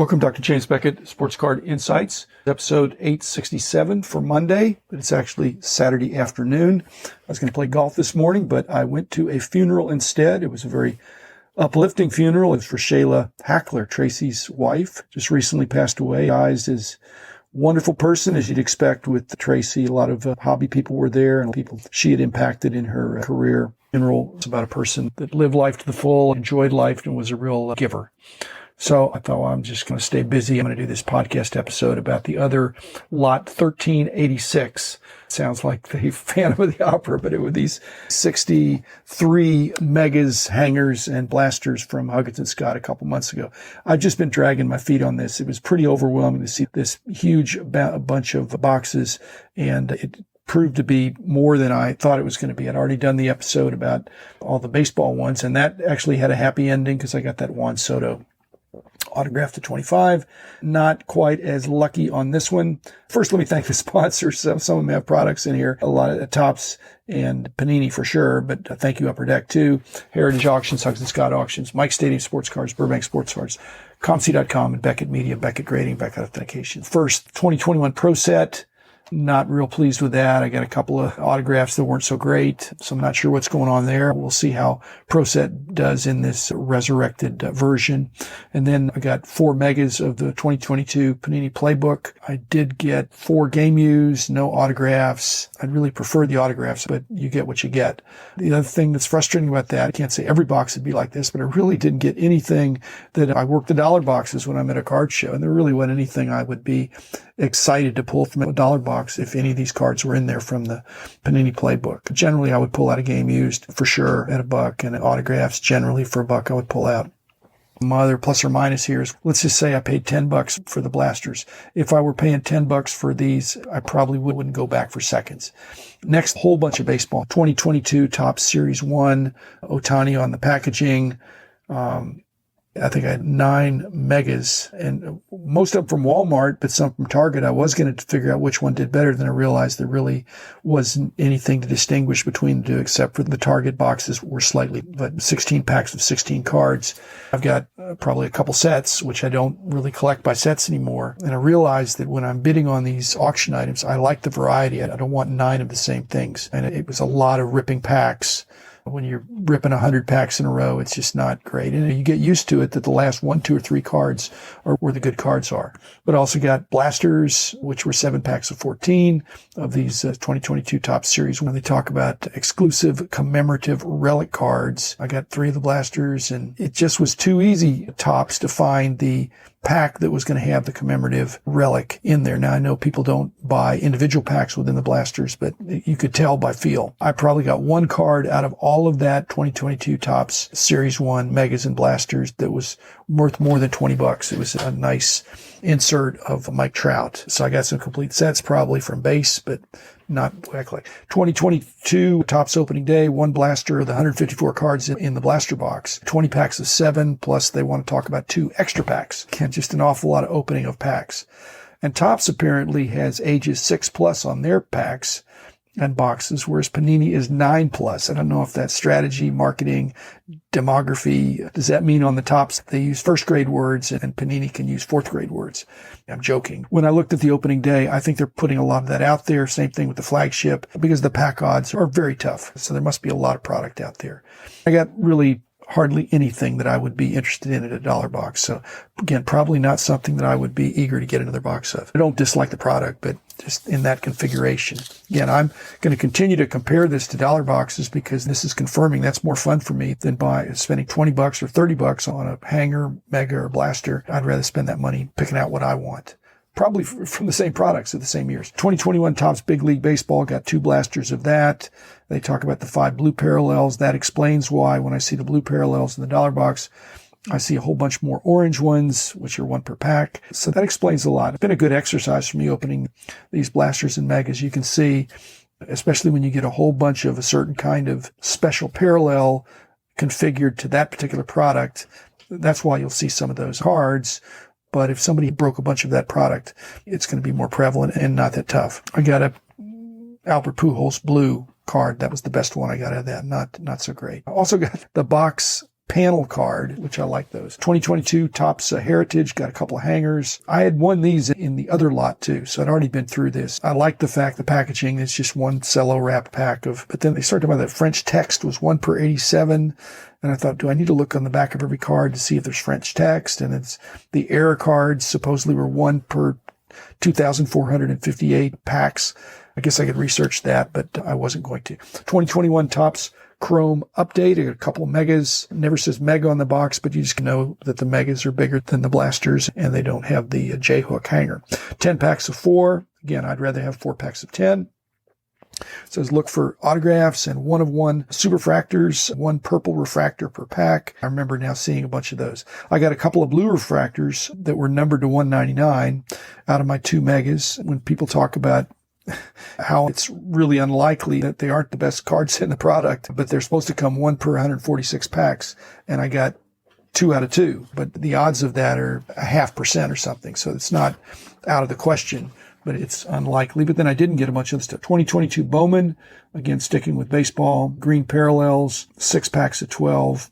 Welcome, Dr. James Beckett, Sports Card Insights, episode 867 for Monday, but it's actually Saturday afternoon. I was going to play golf this morning, but I went to a funeral instead. It was a very uplifting funeral. It was for Shayla Hackler, Tracy's wife, just recently passed away. Eyes is a wonderful person, as you'd expect with Tracy. A lot of hobby people were there and people she had impacted in her career. Funeral is about a person that lived life to the full, enjoyed life, and was a real giver. So I thought, well, I'm just going to stay busy. I'm going to do this podcast episode about the other lot 1386. Sounds like the Phantom of the Opera, but it were these 63 Megas, hangers, and blasters from Huggins and Scott a couple months ago. I've just been dragging my feet on this. It was pretty overwhelming to see this huge bunch of boxes, and it proved to be more than I thought it was going to be. I'd already done the episode about all the baseball ones, and that actually had a happy ending because I got that Juan Soto autographed to 25. Not quite as lucky on this one. First, let me thank the sponsors. Some of them have products in here. A lot of Topps and Panini for sure, but thank you, Upper Deck, too. Heritage Auctions, Huggins and Scott Auctions, Mike Stadium Sports Cards, Burbank Sports Cards, ComC.com, and Beckett Media, Beckett Grading, Beckett Authentication. First, 2021 Pro Set. Not real pleased with that. I got a couple of autographs that weren't so great, so I'm not sure what's going on there. We'll see how Pro Set does in this resurrected version. And then I got 4 megas of the 2022 Panini Playbook. I did get 4 game used, no autographs. I'd really prefer the autographs, but you get what you get. The other thing that's frustrating about that, I can't say every box would be like this, but I really didn't get anything that I worked the dollar boxes when I'm at a card show, and there really wasn't anything I would be excited to pull from a dollar box if any of these cards were in there from the Panini Playbook. Generally, I would pull out a game used for sure at $1, and autographs generally for $1 I would pull out. My other plus or minus here is, let's just say I paid $10 for the blasters. If I were paying $10 for these, I probably wouldn't go back for seconds. Next, whole bunch of baseball. 2022 Topps Series 1, Ohtani on the packaging. I think I had 9 megas, and most of them from Walmart, but some from Target. I was going to figure out which one did better, then I realized there really wasn't anything to distinguish between the two, except for the Target boxes were slightly, but 16 packs of 16 cards. I've got probably a couple sets, which I don't really collect by sets anymore. And I realized that when I'm bidding on these auction items, I like the variety. I don't want 9 of the same things. And it was a lot of ripping packs. When you're ripping 100 packs in a row, it's just not great. And you get used to it that the last 1, 2, or 3 cards are where the good cards are. But I also got blasters, which were 7 packs of 14 of these 2022 Topps Series. When they talk about exclusive commemorative relic cards, I got 3 of the blasters, and it just was too easy, Topps, to find the pack that was going to have the commemorative relic in there. Now, I know people don't buy individual packs within the blasters, but you could tell by feel. I probably got 1 card out of all of that 2022 Topps Series 1 Megas and Blasters that was worth more than $20. It was a nice insert of Mike Trout. So I got some complete sets probably from base, but not exactly. 2022 Topps opening day, 1 blaster of the 154 cards in the blaster box, 20 packs of 7, plus they want to talk about 2 extra packs. Just an awful lot of opening of packs. And Topps apparently has ages 6+ on their packs and boxes, whereas Panini is 9+. I don't know if that's strategy, marketing, demography. Does that mean on the Topps they use first grade words and Panini can use 4th grade words? I'm joking. When I looked at the opening day, I think they're putting a lot of that out there. Same thing with the flagship, because the pack odds are very tough. So there must be a lot of product out there. I got really hardly anything that I would be interested in at a dollar box. So again, probably not something that I would be eager to get another box of. I don't dislike the product, but just in that configuration. Again, I'm going to continue to compare this to dollar boxes because this is confirming that's more fun for me than spending $20 or $30 on a hanger, mega, or blaster. I'd rather spend that money picking out what I want. Probably from the same products of the same years. 2021 Topps Big League Baseball, got 2 blasters of that. They talk about the 5 blue parallels. That explains why when I see the blue parallels in the dollar box, I see a whole bunch more orange ones, which are 1 per pack. So that explains a lot. It's been a good exercise for me opening these blasters and megas. You can see, especially when you get a whole bunch of a certain kind of special parallel configured to that particular product, that's why you'll see some of those cards. But if somebody broke a bunch of that product, it's going to be more prevalent and not that tough. I got a Albert Pujols blue card. That was the best one I got out of that. Not so great. I also got the box panel card, which I like those. 2022 Topps Heritage, got a couple of hangers. I had won these in the other lot too, so I'd already been through this. I like the fact the packaging is just one cello wrap pack of, but then they started talking about that French text was 1 per 87. And I thought, do I need to look on the back of every card to see if there's French text? And it's the error cards supposedly were 1 per 2,458 packs. I guess I could research that, but I wasn't going to. 2021 Topps Chrome update. I got a couple of megas. It never says mega on the box, but you just know that the megas are bigger than the blasters and they don't have the J-hook hanger. 10 packs of 4. Again, I'd rather have 4 packs of 10. It says look for autographs and 1 of 1 superfractors, 1 purple refractor per pack. I remember now seeing a bunch of those. I got a couple of blue refractors that were numbered to 199 out of my 2 megas. When people talk about how it's really unlikely that they aren't the best cards in the product, but they're supposed to come 1 per 146 packs, and I got 2 out of 2. But the odds of that are 0.5% or something, so it's not out of the question. But it's unlikely. But then I didn't get a bunch of the stuff. 2022 Bowman, again, sticking with baseball. Green parallels, 6 packs of 12.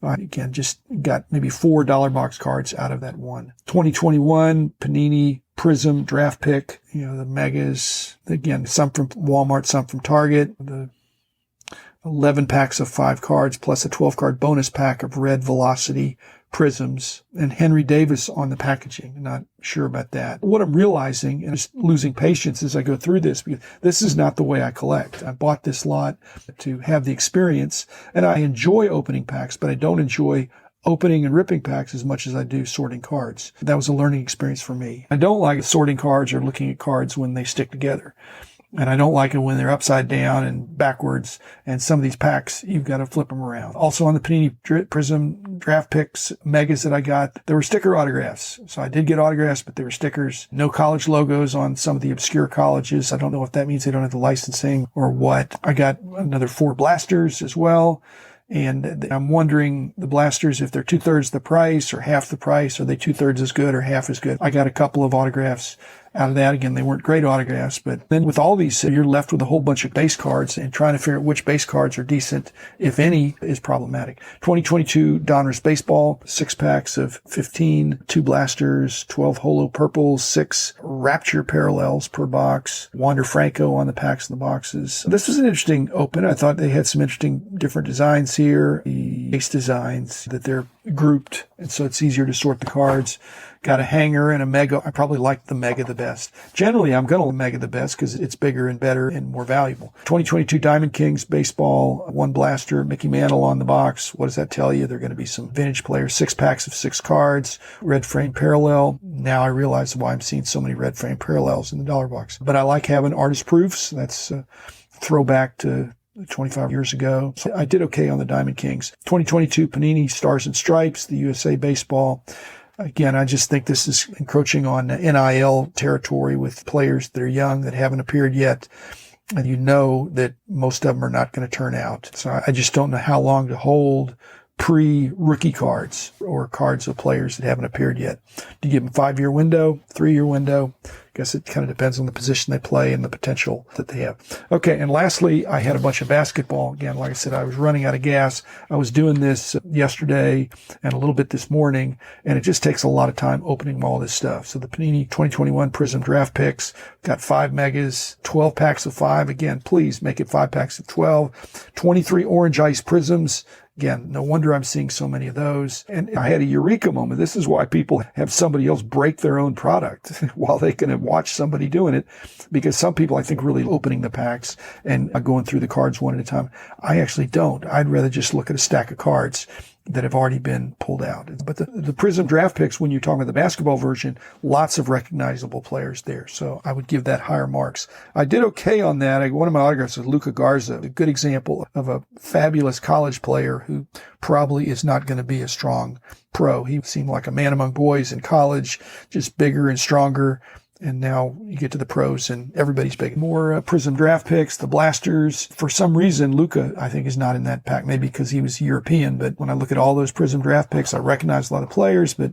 Again, just got maybe 4 dollar box cards out of that one. 2021 Panini Prism draft pick. The megas. Again, some from Walmart, some from Target. The 11 packs of 5 cards plus a 12 card bonus pack of red Velocity Prisms, and Henry Davis on the packaging. Not sure about that. What I'm realizing, and just losing patience as I go through this, because this is not the way I collect. I bought this lot to have the experience, and I enjoy opening packs, but I don't enjoy opening and ripping packs as much as I do sorting cards. That was a learning experience for me. I don't like sorting cards or looking at cards when they stick together. And I don't like it when they're upside down and backwards. And some of these packs, you've got to flip them around. Also on the Panini Prism draft picks, megas that I got, there were sticker autographs. So I did get autographs, but they were stickers. No college logos on some of the obscure colleges. I don't know if that means they don't have the licensing or what. I got another 4 blasters as well. And I'm wondering, the blasters, if they're 2/3 the price or half the price, are they 2/3 as good or half as good? I got a couple of autographs out of that. Again, they weren't great autographs, but then with all these, you're left with a whole bunch of base cards, and trying to figure out which base cards are decent, if any, is problematic. 2022 Donruss Baseball, 6 packs of 15, 2 blasters, 12 holo purples, 6 Rapture parallels per box, Wander Franco on the packs and the boxes. This was an interesting open. I thought they had some interesting different designs here, the base designs that they're grouped, and so it's easier to sort the cards. Got a hanger and a mega. I probably like the mega the best. Generally, I'm going to mega the best because it's bigger and better and more valuable. 2022 Diamond Kings Baseball, 1 blaster, Mickey Mantle on the box. What does that tell you? They're going to be some vintage players. 6 packs of 6 cards, red frame parallel. Now I realize why I'm seeing so many red frame parallels in the dollar box. But I like having artist proofs. That's a throwback to 25 years ago. So I did okay on the Diamond Kings. 2022 Panini Stars and Stripes, the USA Baseball. Again, I just think this is encroaching on NIL territory with players that are young that haven't appeared yet. And you know that most of them are not going to turn out. So I just don't know how long to hold pre-rookie cards or cards of players that haven't appeared yet. Do you give them 5-year window, 3-year window? I guess it kind of depends on the position they play and the potential that they have. Okay, and lastly, I had a bunch of basketball. Again, like I said, I was running out of gas. I was doing this yesterday and a little bit this morning, and it just takes a lot of time opening all this stuff. So the Panini 2021 Prism draft picks, got 5 megas, 12 packs of 5. Again, please make it 5 packs of 12. 23 orange ice prisms. Again, no wonder I'm seeing so many of those. And I had a eureka moment. This is why people have somebody else break their own product while they can watch somebody doing it. Because some people, I think, really opening the packs and going through the cards one at a time. I actually don't. I'd rather just look at a stack of cards that have already been pulled out. But the Prism draft picks, when you're talking about the basketball version, lots of recognizable players there. So I would give that higher marks. I did okay on that. One of my autographs is Luka Garza, a good example of a fabulous college player who probably is not going to be a strong pro. He seemed like a man among boys in college, just bigger and stronger. And now you get to the pros and everybody's big. More Prism draft picks, the blasters. For some reason, Luka, I think, is not in that pack. Maybe because he was European. But when I look at all those Prism draft picks, I recognize a lot of players. But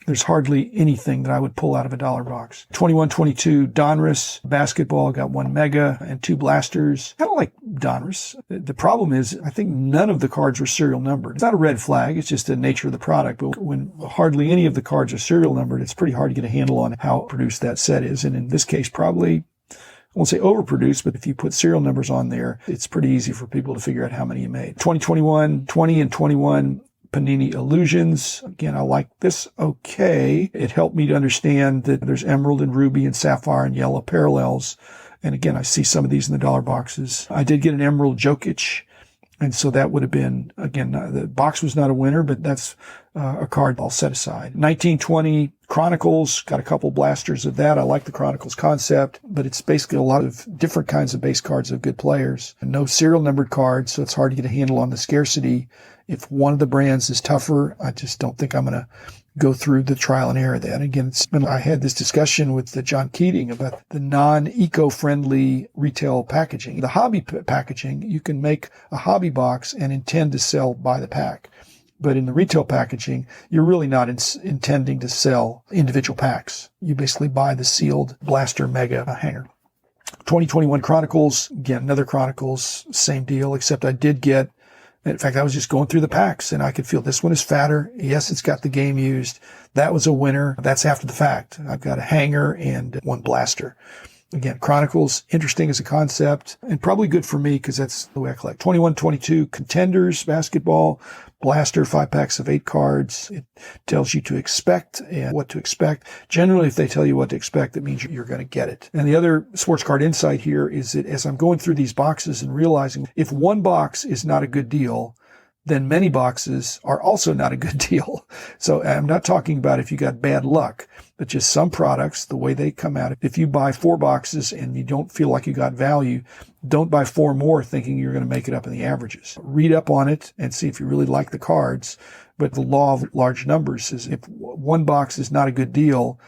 There's hardly anything that I would pull out of a dollar box. 21-22 Donruss basketball, got 1 mega and 2 blasters. Kind of like Donruss. The problem is I think none of the cards were serial numbered. It's not a red flag. It's just the nature of the product. But when hardly any of the cards are serial numbered, it's pretty hard to get a handle on how produced that set is. And in this case, probably, I won't say overproduced, but if you put serial numbers on there, it's pretty easy for people to figure out how many you made. 2021, 20 and 21 Panini Illusions. Again, I like this okay. It helped me to understand that there's emerald and ruby and sapphire and yellow parallels. And again, I see some of these in the dollar boxes. I did get an emerald Jokic. And so that would have been, again, the box was not a winner, but that's a card I'll set aside. 1920 Chronicles, got a couple blasters of that. I like the Chronicles concept, but it's basically a lot of different kinds of base cards of good players. And no serial numbered cards, so it's hard to get a handle on the scarcity. If one of the brands is tougher, I just don't think I'm going to go through the trial and error of that. Again, I had this discussion with John Keating about the non-eco-friendly retail packaging. The hobby packaging, you can make a hobby box and intend to sell by the pack. But in the retail packaging, you're really not intending to sell individual packs. You basically buy the sealed blaster mega hanger. 2021 Chronicles, again, another Chronicles, same deal, except I did get, in fact, I was just going through the packs and I could feel this one is fatter. Yes, it's got the game used. That was a winner. That's after the fact. I've got a hanger and 1 blaster. Again, Chronicles, interesting as a concept and probably good for me because that's the way I collect. 21-22 Contenders basketball, blaster, 5 packs of 8 cards. It tells you to expect and what to expect. Generally, if they tell you what to expect, that means you're going to get it. And the other sports card insight here is that as I'm going through these boxes and realizing if one box is not a good deal, then many boxes are also not a good deal. So I'm not talking about if you got bad luck, but just some products, the way they come out. If you buy 4 boxes and you don't feel like you got value, don't buy 4 more thinking you're going to make it up in the averages. Read up on it and see if you really like the cards. But the law of large numbers is if one box is not a good deal,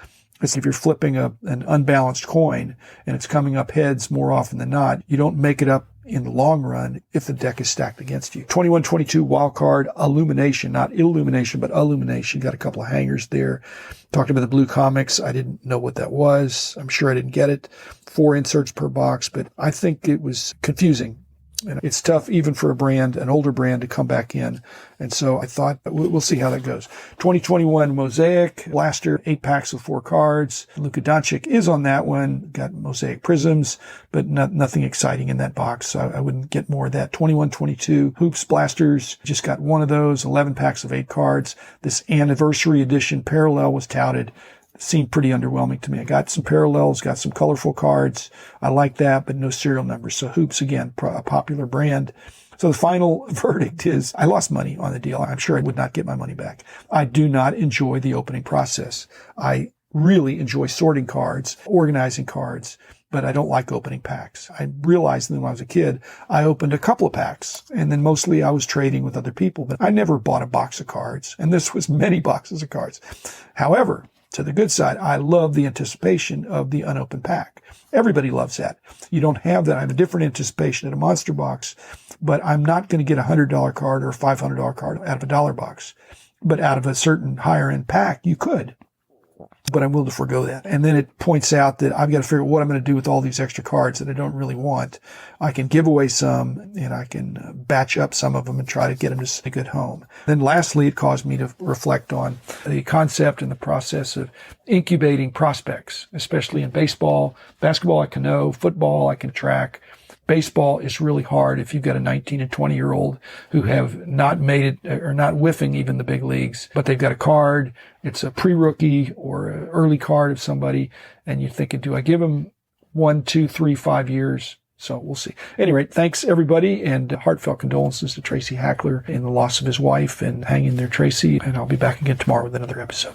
it's if you're flipping an unbalanced coin and it's coming up heads more often than not, you don't make it up in the long run if the deck is stacked against you. 21-22 wild card Illumination, not Illumination, but Illumination. Got a couple of hangers there. Talked about the blue comics. I didn't know what that was. I'm sure I didn't get it. 4 inserts per box, but I think it was confusing. And it's tough even for a brand, an older brand, to come back in. And so I thought we'll see how that goes. 2021 Mosaic Blaster, 8 packs of 4 cards. Luka Doncic is on that one. Got Mosaic Prisms, but nothing exciting in that box. So I wouldn't get more of that. 21-22 Hoops Blasters. Just got one of those. 11 packs of 8 cards. This anniversary edition parallel was touted. Seemed pretty underwhelming to me. I got some parallels, got some colorful cards. I like that, but no serial numbers. So Hoops, again, a popular brand. So the final verdict is I lost money on the deal. I'm sure I would not get my money back. I do not enjoy the opening process. I really enjoy sorting cards, organizing cards, but I don't like opening packs. I realized that when I was a kid, I opened a couple of packs, and then mostly I was trading with other people, but I never bought a box of cards, and this was many boxes of cards. However, to the good side, I love the anticipation of the unopened pack. Everybody loves that. You don't have that. I have a different anticipation at a monster box, but I'm not going to get a $100 card or a $500 card out of a dollar box. But out of a certain higher end pack, you could. But I'm willing to forego that. And then it points out that I've got to figure out what I'm going to do with all these extra cards that I don't really want. I can give away some and I can batch up some of them and try to get them to a good home. Then lastly, it caused me to reflect on the concept and the process of incubating prospects, especially in baseball. Basketball, I can know. Football, I can track. Baseball is really hard if you've got a 19 and 20-year-old who have not made it or not whiffing even the big leagues, but they've got a card. It's a pre-rookie or an early card of somebody, and you're thinking, do I give them 1, 2, 3, 5 years? So we'll see. At any rate, thanks everybody, and heartfelt condolences to Tracy Hackler in the loss of his wife, and hang in there, Tracy, and I'll be back again tomorrow with another episode.